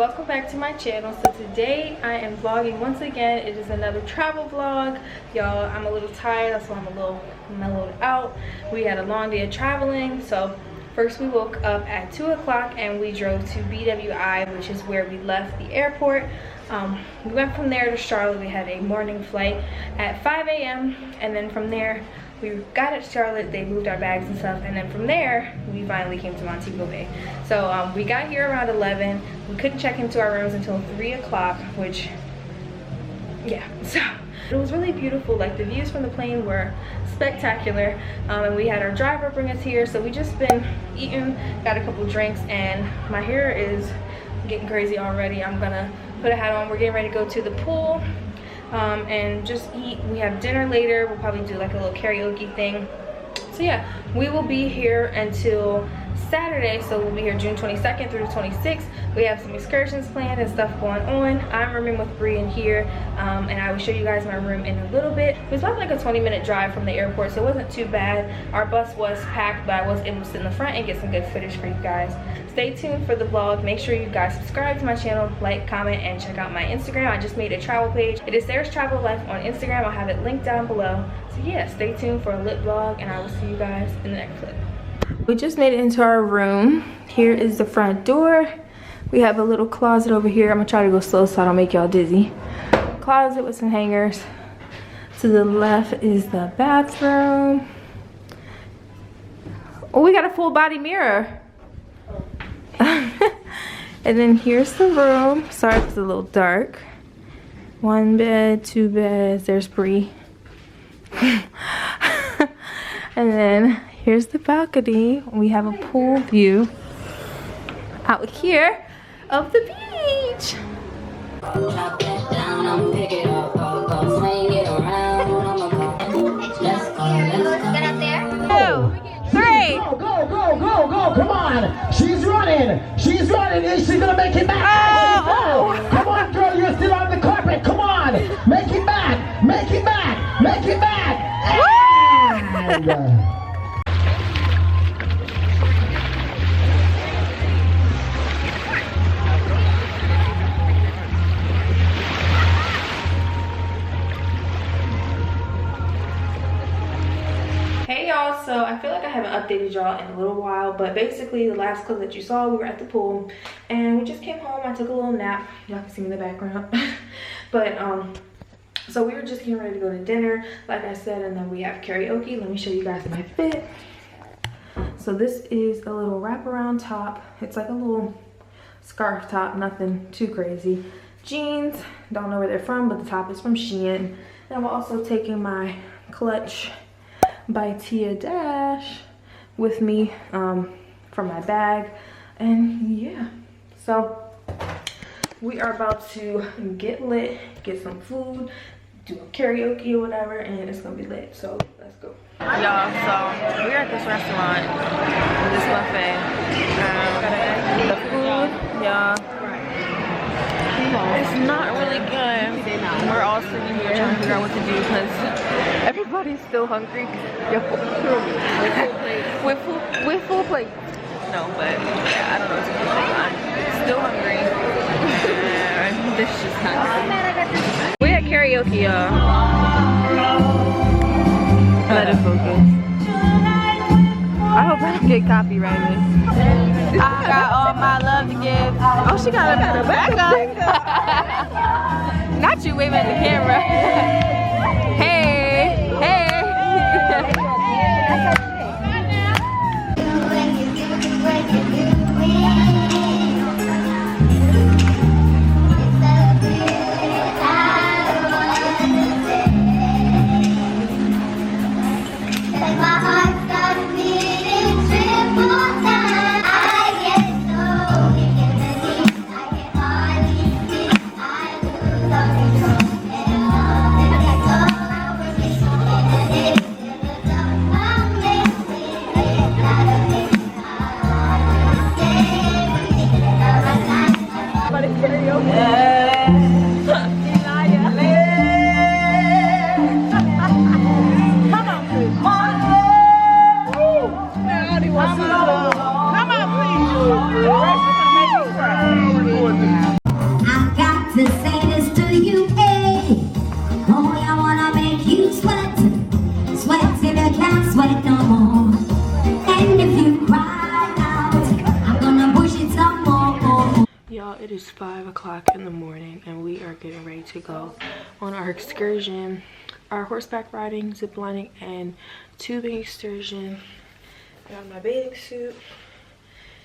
welcome back to my channel. So today I am vlogging once again. It is another travel vlog. Y'all, I'm a little tired, that's why I'm a little mellowed out. We had a long day of traveling. So first we woke up at 2 o'clock and we drove to BWI, which is where we left the airport. We went from there to Charlotte. We had a morning flight at 5 a.m. and then from there we got at Charlotte, they moved our bags and stuff, and then from there we finally came to Montego Bay. So we got here around 11. We couldn't check into our rooms until 3 o'clock, which, yeah, so it was really beautiful. Like, the views from the plane were spectacular, and we had our driver bring us here. So we just been eating, got a couple drinks, and my hair is getting crazy already. I'm gonna put a hat on. We're getting ready to go to the pool and just eat. We have dinner later. We'll probably do like a little karaoke thing. So yeah, we will be here until Saturday, so we'll be here June 22nd through the 26th. We have some excursions planned and stuff going on. I'm rooming with Bree in here, and I will show you guys my room in a little bit. It was about like a 20-minute drive from the airport, so it wasn't too bad. Our bus was packed, but I was able to sit in the front and get some good footage for you guys. Stay tuned for the vlog. Make sure you guys subscribe to my channel, like, comment, and check out my Instagram. I just made a travel page. It is Sarah's Travel Life on Instagram. I'll have it linked down below. So yeah, stay tuned for a lit vlog, and I will see you guys in the next clip. We just made it into our room. Here is the front door. We have a little closet over here. I'm gonna try to go slow so I don't make y'all dizzy. Closet with some hangers. To the left is the bathroom. Oh, we got a full body mirror. And then here's the room. Sorry if it's a little dark. 1 bed, 2 beds. There's Bree. And then here's the balcony. We have a pool view out here of the beach. Go, come on. She's running. She's running. Is she gonna make it back? Oh. Come on, girl, you're still on the carpet. Come on. Make it back. Make it back. Make it back. And, Hey y'all, so I feel like I haven't updated y'all in a little while, but basically the last clip that you saw, we were at the pool and we just came home. I took a little nap. Y'all can see me in the background. But so we were just getting ready to go to dinner, like I said, and then we have karaoke. Let me show you guys my fit. So this is a little wraparound top. It's like a little scarf top, nothing too crazy. Jeans, don't know where they're from, but the top is from Shein. And I'm also taking my Clutch by Tia Dash with me for my bag. And yeah, so we are about to get lit, get some food, do a karaoke or whatever, and it's gonna be lit. So let's go. Y'all, so we're at this restaurant, this buffet. The food, y'all, it's not really good. We're all sitting here trying to figure out what to do because everybody's still hungry. With full plate. No, but yeah, I don't know what to do. I'm still hungry. And this is just not good. We had karaoke, y'all. Let it focus. I hope I don't get copyrighted. I got all my love to give. Oh, she got a backup. Not you waving at the camera. Hey, hey. o'clock in the morning and we are getting ready to go on our excursion, our horseback riding, zip lining, and tubing excursion. I got my bathing suit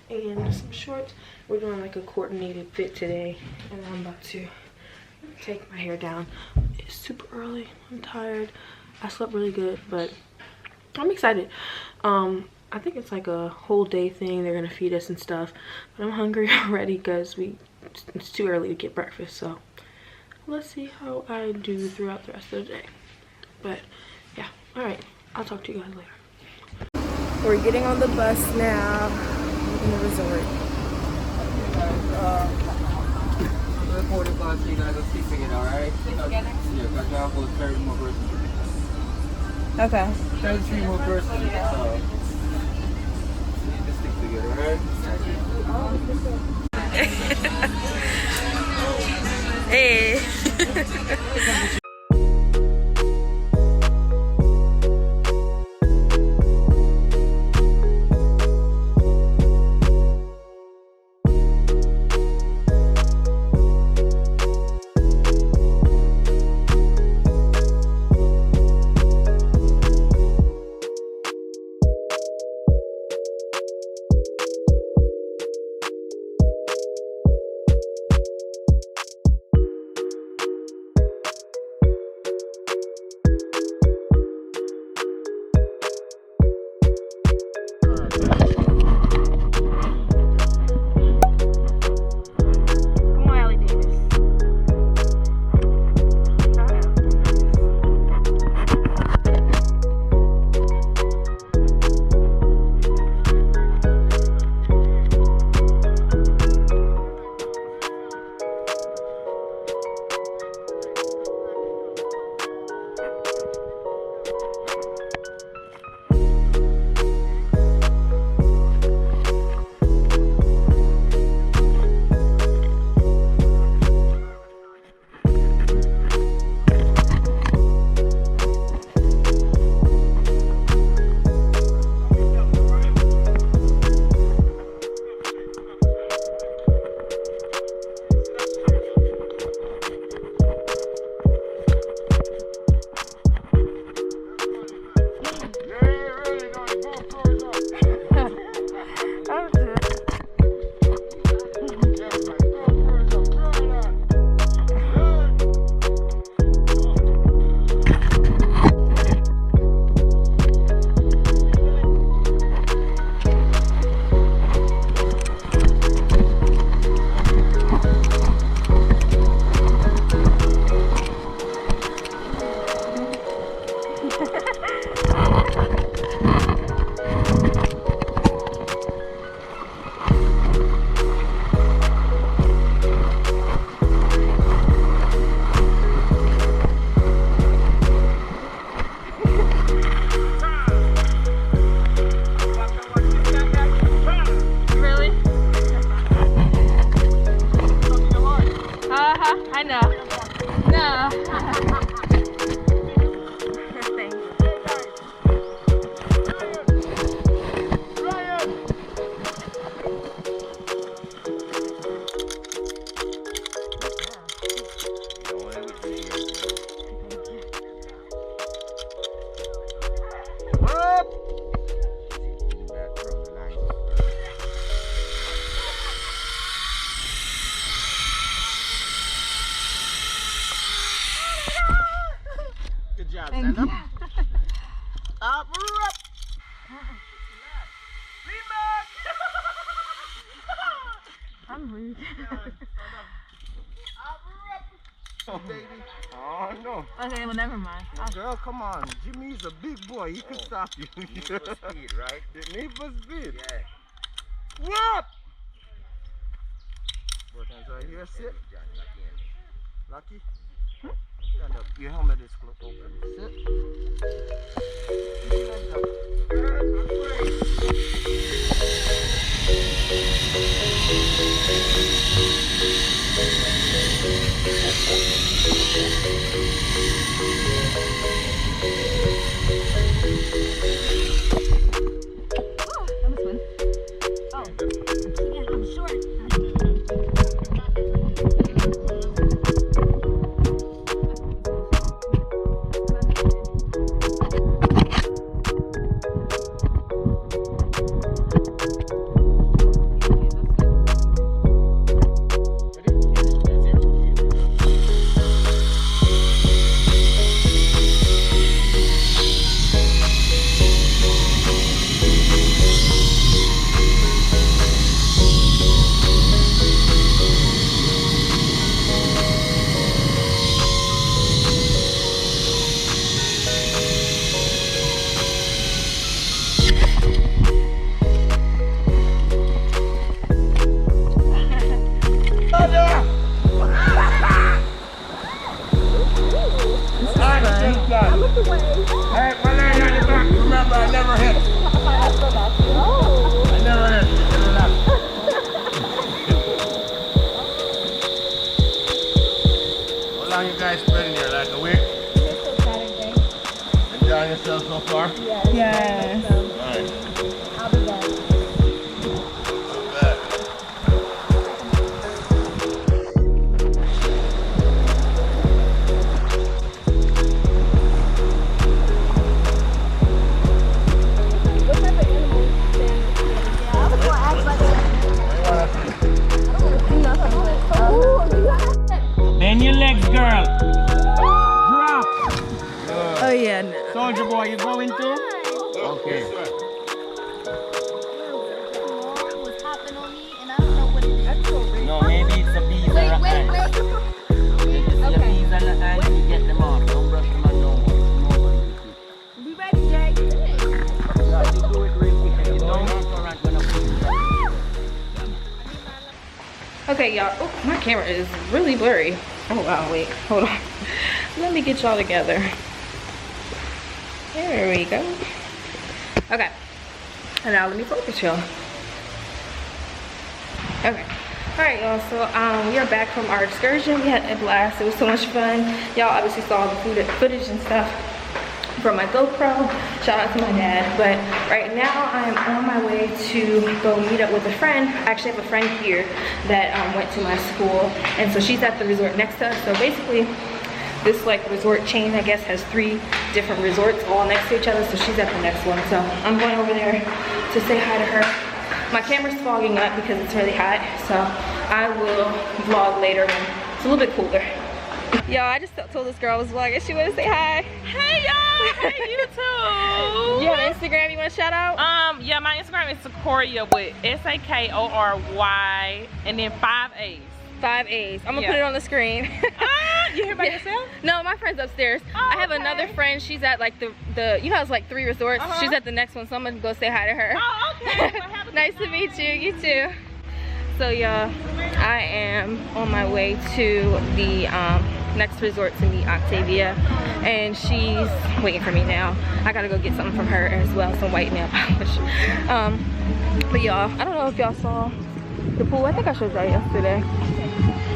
and some shorts. We're doing like a coordinated fit today, and I'm about to take my hair down. It's super early. I'm tired. I slept really good, but I'm excited. I think it's like a whole day thing. They're gonna feed us and stuff, but I'm hungry already because it's too early to get breakfast. So let's see how I do throughout the rest of the day. But yeah, all right, I'll talk to you guys later. We're getting on the bus now in the resort. Recording class, so you guys will keep it, alright? Together? Yeah, because y'all go 30 more verses. Okay. 33 more verses, so you need to stick together, alright? Hey. I know. No. Good job, stand up. Up, up. Lean back. I'm rude. Oh, baby. Oh, no. Okay, well, never mind. Girl, come on. Jimmy's a big boy. He can stop you. You need for speed, right? You need for speed. Yeah. Whoop! Both hands right here. Sit. Lucky. Stand up. Your helmet is open. Sit. Stand up. Good. I'm Oh, I'm short. long you guys spending here? Like a week? Just till Saturday. Enjoying yourself so far? Yeah. Alright. I'll be back. Bend your legs, girl. Drop. Oh yeah. Soldier boy, you going too? Okay. Was hopping on me, and I don't know what it is. No, maybe it's a bees or a ant. If you see a bees and an ant, you get them off. Don't brush them on no one. Be ready, Jay. Yeah, you do it real quick. You don't have to run when I'm Okay, y'all. Oh, my camera is really blurry. Oh wow, wait, hold on. Let me get y'all together. There we go. Okay. And now let me focus y'all. Okay. Alright y'all, so we are back from our excursion. We had a blast. It was so much fun. Y'all obviously saw the footage and stuff from my GoPro. Shout out to my dad. But right now I'm on my way to go meet up with a friend. I actually have a friend here that went to my school, and so she's at the resort next to us. So basically this like resort chain, I guess, has 3 different resorts all next to each other. So she's at the next one. So I'm going over there to say hi to her. My camera's fogging up because it's really hot, so I will vlog later when it's a little bit cooler. Yo, I just told this girl I was vlogging. She wanted to say hi. Hey y'all, hey you too. You have an Instagram you want to shout out? Yeah, my Instagram is Sakoria with SAKORY and then 5 A's. 5 A's. I'm gonna Yeah. put it on the screen. You here by yourself? No, my friend's upstairs. Oh, I have okay. another friend. She's at like the you know, it's like 3 resorts. She's at the next one, so I'm gonna go say hi to her. Oh, okay. Well, have a Nice good to meet night. you. You too. So y'all, I am on my way to the next resort to meet Octavia, and she's waiting for me now. I gotta go get something from her as well, some white nail polish. But y'all, I don't know if y'all saw the pool. I think I showed y'all yesterday,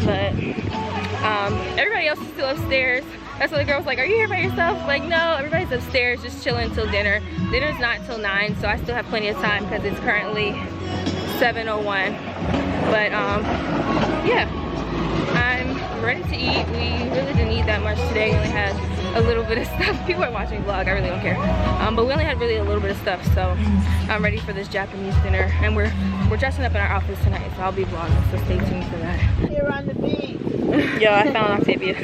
but everybody else is still upstairs. That's why the girl was like, are you here by yourself? Like, no, everybody's upstairs just chilling until dinner. Dinner's not until 9, so I still have plenty of time because it's currently 7:01. But yeah, I'm ready to eat. We really didn't eat that much today. We only had a little bit of stuff. People are watching vlog, I really don't care. But we only had really a little bit of stuff, so I'm ready for this Japanese dinner. And we're dressing up in our outfits tonight, so I'll be vlogging, so stay tuned for that. Here on the beach. Yo, I found Octavia.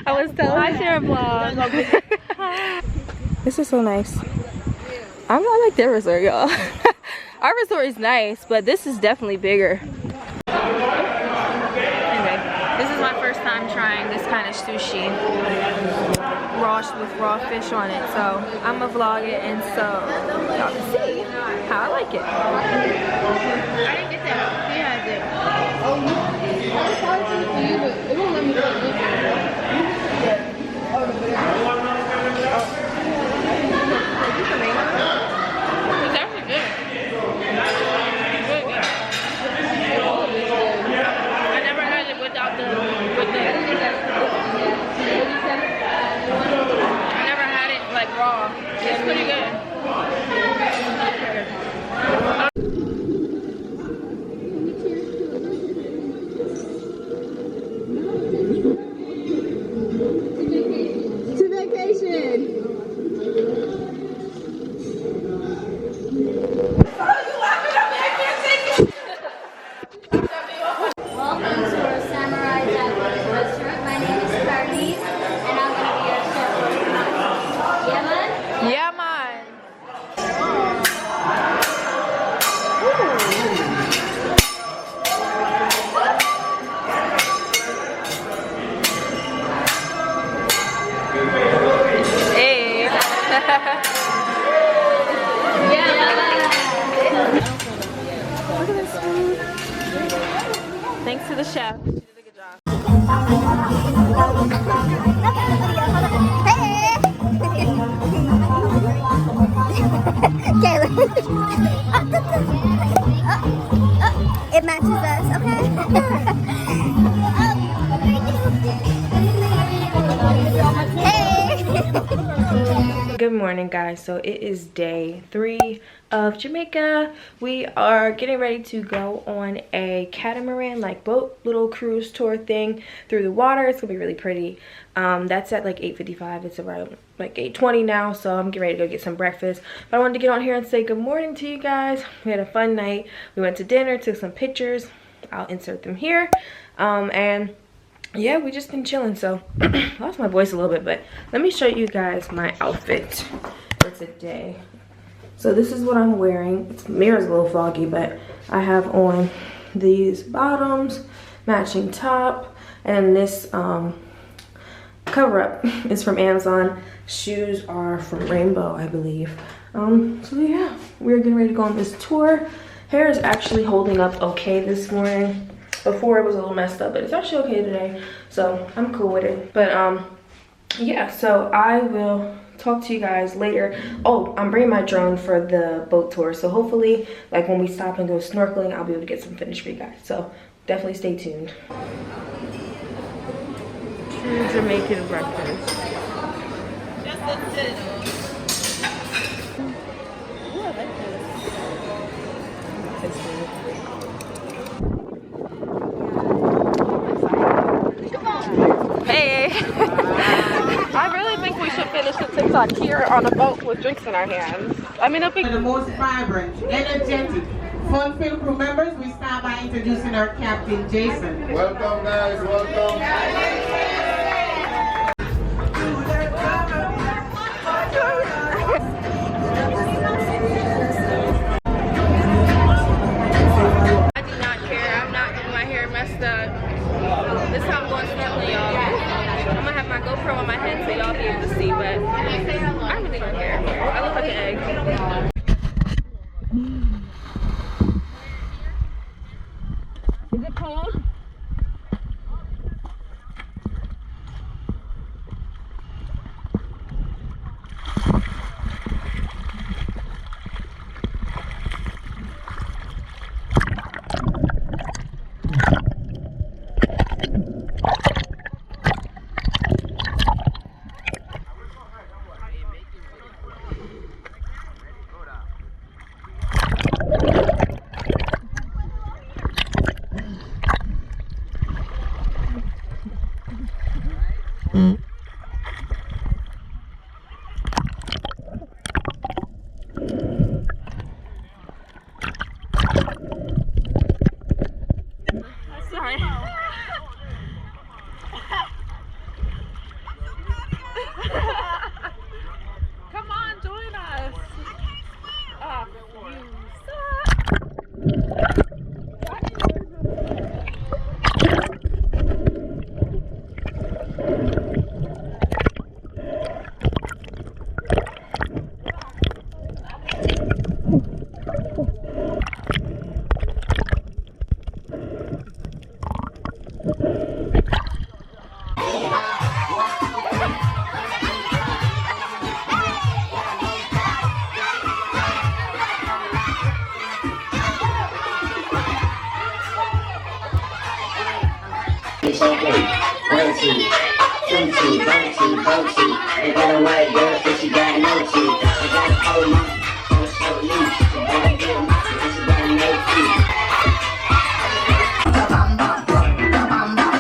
I was telling I share a vlog. This is so nice. I like their resort, y'all. Our resort is nice, but this is definitely bigger. Anyway, this is my first time trying this kind of sushi. Raw with raw fish on it. So I'm gonna vlog it, and so y'all can see how I like it. I didn't get that. He has it. It won't let me put It's actually good. It's really good. I never had it without the I never had it like raw. It's pretty good. to vacation. Welcome to our Samurai Japanese restaurant. My name is Carly, and I'm going to be your chef for tonight. Yeah, man? Yeah, man. Hey. Look at this food. Thanks to the chef. She did a good job. It matches us, okay? Good morning, guys. So it is day 3 of Jamaica. We are getting ready to go on a catamaran, like boat, little cruise tour thing through the water. It's gonna be really pretty. That's at like 8:55. It's around like 8:20 now, so I'm getting ready to go get some breakfast. But I wanted to get on here and say good morning to you guys. We had a fun night. We went to dinner, took some pictures. I'll insert them here. And yeah, we just been chilling. So I lost my voice a little bit, but let me show you guys my outfit for today. So this is what I'm wearing. The mirror's a little foggy, but I have on these bottoms, matching top, and this cover up is from Amazon. Shoes are from Rainbow, I believe. So yeah, we're getting ready to go on this tour. Hair is actually holding up okay this morning. Before it was a little messed up, but it's actually okay today, so I'm cool with it. But yeah, so I will talk to you guys later. Oh, I'm bringing my drone for the boat tour, so hopefully like when we stop and go snorkeling, I'll be able to get some footage for you guys, so definitely stay tuned. True Jamaican breakfast. Hey! I really think we should finish the TikTok here on a boat with drinks in our hands. I mean, it'll be the most vibrant, energetic, fun-filled crew members. We start by introducing our captain, Jason. Welcome, guys. Welcome. I do not care. I'm not getting my hair messed up. This time I'm going snorkeling, y'all. I'm gonna have my GoPro on my head so y'all be able to see, but I really don't care. I look like an egg. Is it cold? sorry. Come on, join us. You suck. They got a white girl, so she got no teeth. They got a old mama, so loose. She got a good mama, and she got no teeth.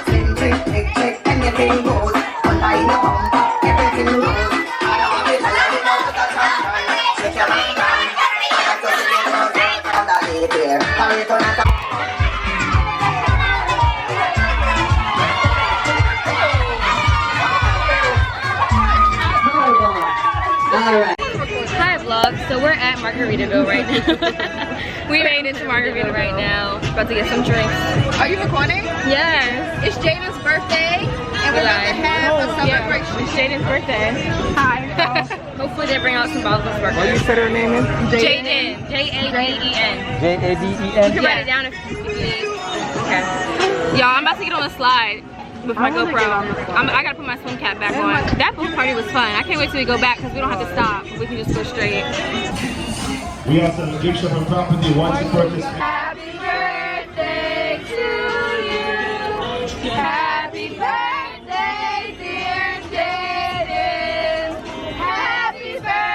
Slim trick, trick, trick, anything goes. Online the bumper, everything goes. I love it all the time. Shake your man down. I got to see it all day. I'm not here. Hurry to the top. Hi vlog, so we're at Margaritaville right now. We made it to Margarita right now. About to get some drinks. Are you recording? Yes. It's Jaden's birthday, and we're about to have a celebration. It's Jaden's birthday. Hi. Hopefully they bring out some bottles of What birthday. you said her name is? Jaden. J-A-D-E-N. J-A-D-E-N. You can write it down if you need. Okay. Y'all, I'm about to get on the slide with my GoPro. I gotta put my swim cap back on. That pool party was fun. I can't wait till we go back because we don't have to stop. We can just go straight. We also have a gift shop and property once you purchase. Happy birthday to you. Happy birthday, dear Jaden. Happy birthday.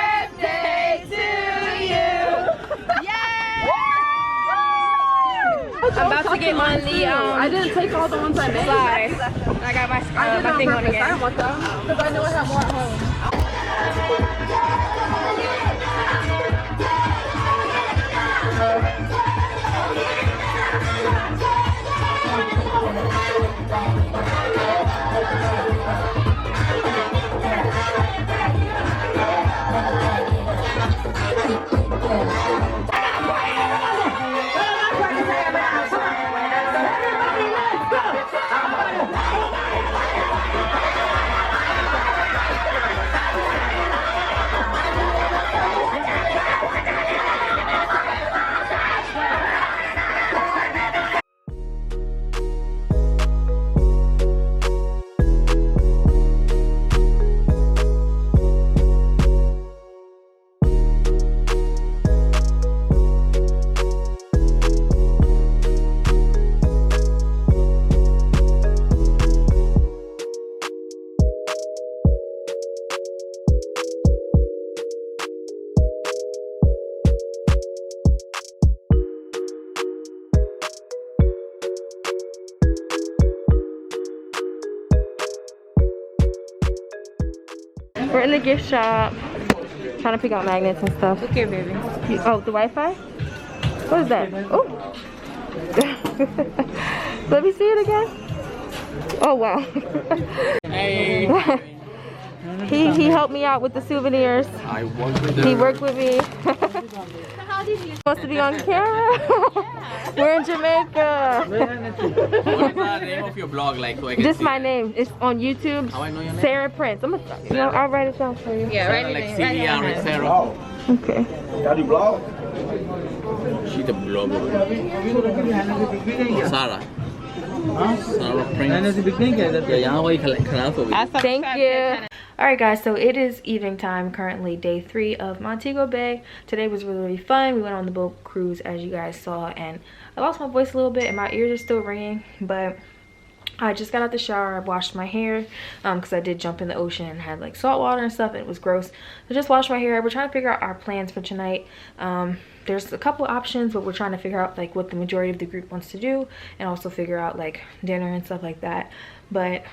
get on the I didn't take all the ones I made. slide. I got my thing on I again. don't want them because I know I have more at home. We're in the gift shop, trying to pick out magnets and stuff. Look here, baby. Oh, the Wi-Fi? What is that? Oh. Let me see it again. Oh wow. Hey. he helped me out with the souvenirs. I work with He worked with me. Supposed to be on camera. We're in Jamaica. What is the name of your blog like so I can Just see my it? name. It's on YouTube. How I know your name? Sarahnprince. I'll write it down for you. Yeah, Sarah, right. like CVR Sarah. Okay. Daddy blog? She's a blogger. Sarah. Sarah Prince. Thank you. Alright guys, so it is evening time, currently day 3 of Montego Bay. Today was really fun. We went on the boat cruise as you guys saw, and I lost my voice a little bit and my ears are still ringing, but I just got out the shower. I washed my hair because I did jump in the ocean and had like salt water and stuff and it was gross. I just washed my hair. We're trying to figure out our plans for tonight. There's a couple options, but we're trying to figure out like what the majority of the group wants to do and also figure out like dinner and stuff like that. But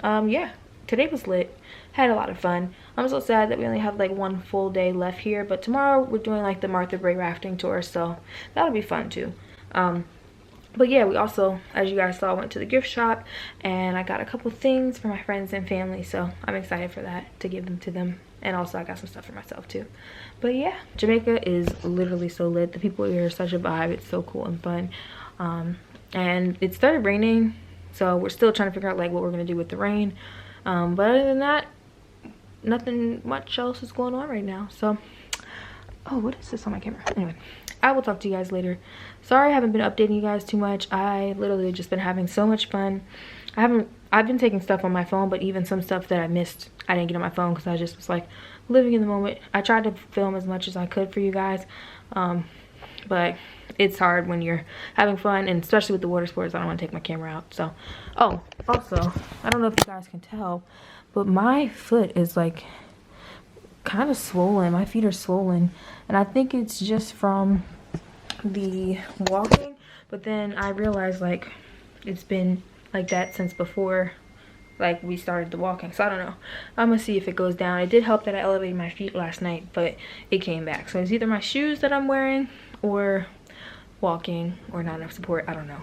yeah, today was lit. Had a lot of fun. I'm so sad that we only have like one full day left here, but tomorrow we're doing like the Martha Bray rafting tour, so that'll be fun too. But yeah, we also, as you guys saw, went to the gift shop and I got a couple things for my friends and family, so I'm excited for that, to give them to them. And also I got some stuff for myself too. But yeah, Jamaica is literally so lit. The people here are such a vibe. It's so cool and fun. And it started raining, so we're still trying to figure out like what we're gonna do with the rain. But other than that, nothing much else is going on right now. So, oh, what is this on my camera? Anyway, I will talk to you guys later. Sorry I haven't been updating you guys too much. I literally just been having so much fun. I've been taking stuff on my phone, but even some stuff that I missed, I didn't get on my phone because I just was like living in the moment. I tried to film as much as I could for you guys, but it's hard when you're having fun, and especially with the water sports, I don't want to take my camera out. So, oh, also, I don't know if you guys can tell, but my foot is like kind of swollen. My feet are swollen, and I think it's just from the walking, but then I realized like it's been like that since before like we started the walking, so I don't know. I'm gonna see if it goes down. It did help that I elevated my feet last night, but it came back, so it's either my shoes that I'm wearing or walking or not enough support. I don't know.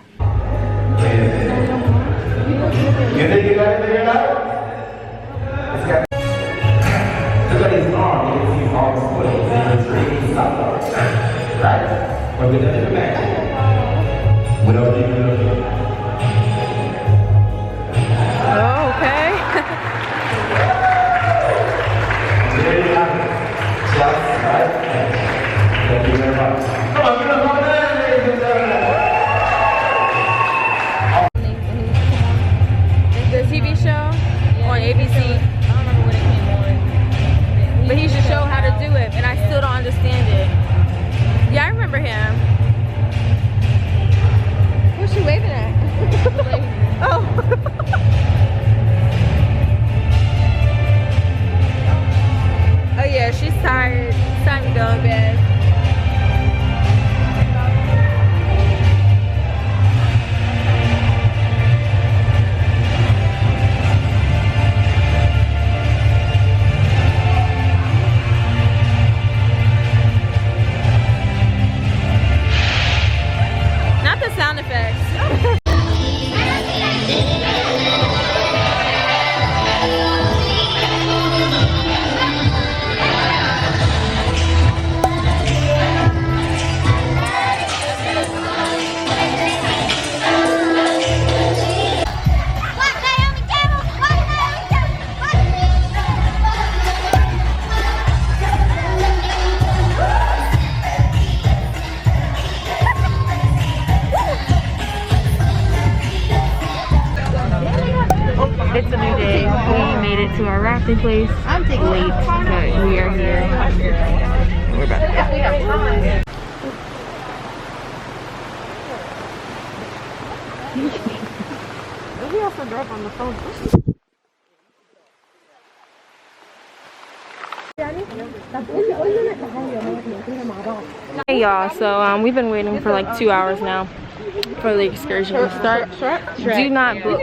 You think you got it figured out? Look at his arm. You can see his arm split. It's in the tree. He's stopped up. Right? But we done it back. Without leaving it up. Oh, okay. There you have it. Just right. Thank you very much. Come on, give us one hand, ladies and gentlemen. The TV show on ABC. I don't remember when it came on. But he should show how to do it, and I still don't understand it. Yeah, I remember him. Who's she waving at? Oh. Oh yeah, she's tired. It's time to go to bed. It's a new day. We made it to our rafting place. Late, but we are here. We're about to We also drove on the phone. Hey y'all, so we've been waiting for like 2 hours now for the excursion to start. Do not book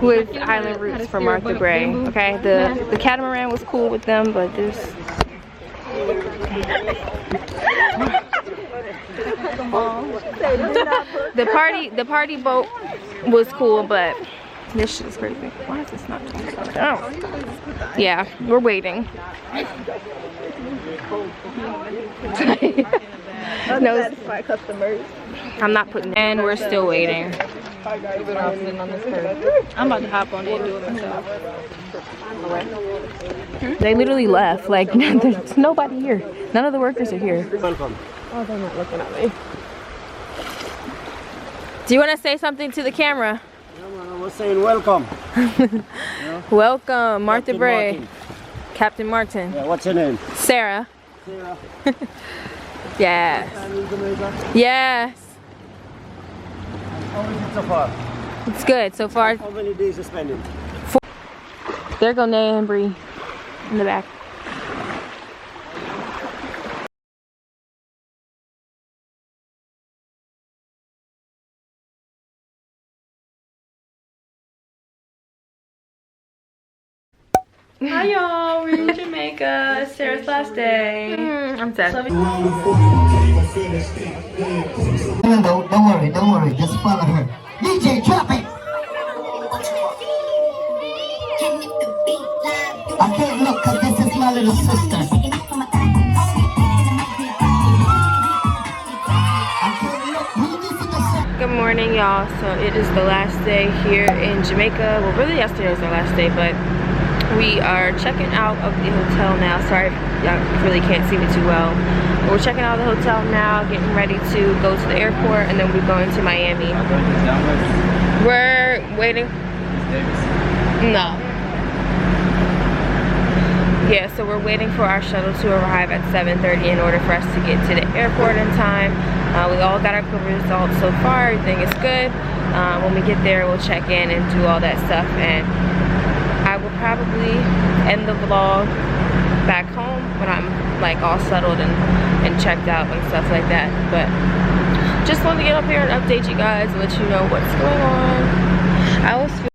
with Island Routes for Martha Bray. Okay, the catamaran was cool with them, but this. the party boat was cool, but this shit is crazy. Why is this not? Oh, yeah, we're waiting. No, customers. I'm not putting it in. We're still waiting. I'm about to hop on it and do it myself. They literally left. Like, there's nobody here. None of the workers are here. Welcome. Oh, they're not looking at me. Do you want to say something to the camera? I was saying welcome. Welcome, Martha Captain Bray. Martin. Captain Martin. Yeah, what's your name? Sarah. Sarah. Yes. I'm in Jamaica. Yes. How is it so far? It's good so far. How many days you spending? There go Nay and Bree in the back. Hi y'all, we're in Jamaica. It's Sarah's last day. I'm sad. Don't worry, just follow her. DJ, drop it! I can't look cause this is my little sister. Good morning y'all. So it is the last day here in Jamaica. Well, really yesterday was our last day, but we are checking out of the hotel now. Sorry, y'all really can't see me too well. But we're checking out of the hotel now, getting ready to go to the airport, and then we're going to Miami. We're waiting. No. Yeah, so we're waiting for our shuttle to arrive at 7:30 in order for us to get to the airport in time. We all got our COVID results so far. Everything is good. When we get there, we'll check in and do all that stuff, and I will probably end the vlog back home when I'm like all settled and checked out and stuff like that. But just wanted to get up here and update you guys and let you know what's going on. I always feel